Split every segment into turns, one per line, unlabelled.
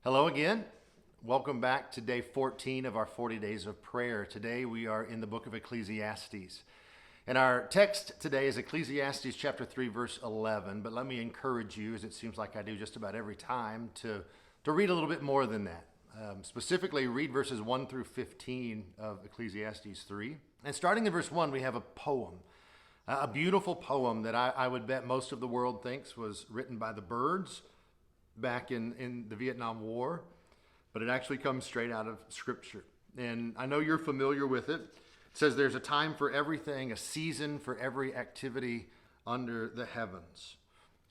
Hello again. Welcome back to day 14 of our 40 days of prayer. Today we are in the book of Ecclesiastes. And our text today is Ecclesiastes chapter 3, verse 11. But let me encourage you, as it seems like I do just about every time, to read a little bit more than that. Specifically, read verses 1 through 15 of Ecclesiastes 3. And starting in verse 1, we have a poem. A beautiful poem that I would bet most of the world thinks was written by the Byrds back in the Vietnam War, but it actually comes straight out of Scripture. And I know you're familiar with it. It says there's a time for everything, a season for every activity under the heavens.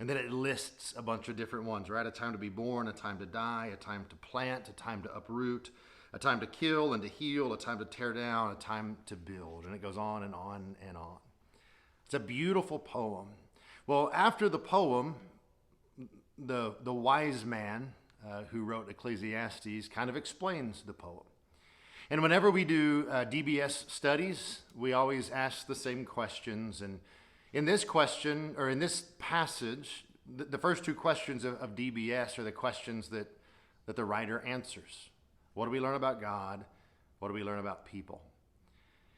And then it lists a bunch of different ones, right? A time to be born, a time to die, a time to plant, a time to uproot, a time to kill and to heal, a time to tear down, a time to build. And it goes on and on and on. It's a beautiful poem. Well, after the poem, the wise man who wrote Ecclesiastes kind of explains the poem. And whenever we do DBS studies, we always ask the same questions. And in this question, or in this passage, the first two questions of DBS are the questions that the writer answers. What do we learn about God? What do we learn about people?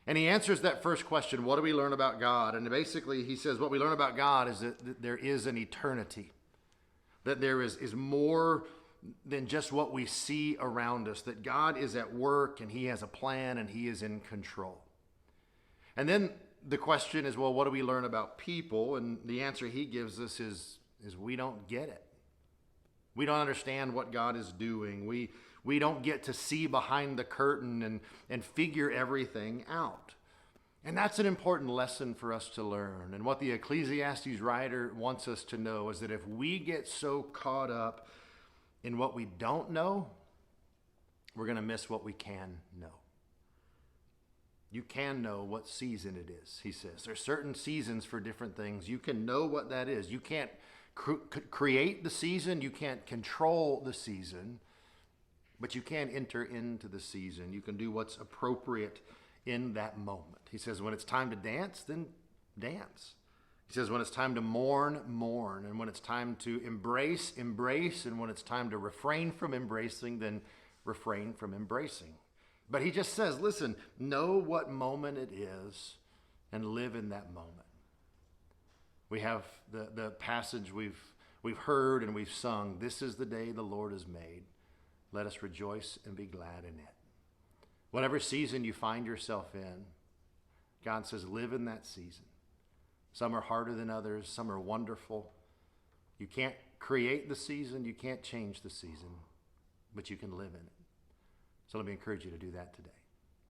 And he answers that first question, what do we learn about God? And basically he says what we learn about God is that there is an eternity. That there is more than just what we see around us, that God is at work and he has a plan and he is in control. And then the question is, well, what do we learn about people? And the answer he gives us is we don't get it. We don't understand what God is doing. We don't get to see behind the curtain and figure everything out. And that's an important lesson for us to learn. And what the Ecclesiastes writer wants us to know is that if we get so caught up in what we don't know, we're going to miss what we can know. You can know what season it is, he says. There's certain seasons for different things. You can know what that is. You can't create the season. You can't control the season. But you can enter into the season. You can do what's appropriate in that moment. He says when it's time to dance, then dance. He says when it's time to mourn, mourn. And when it's time to embrace, embrace. And when it's time to refrain from embracing, then refrain from embracing. But he just says, listen, know what moment it is and live in that moment. We have the passage we've heard and we've sung. This is the day the Lord has made. Let us rejoice and be glad in it. Whatever season you find yourself in, God says, live in that season. Some are harder than others. Some are wonderful. You can't create the season. You can't change the season, but you can live in it. So let me encourage you to do that today.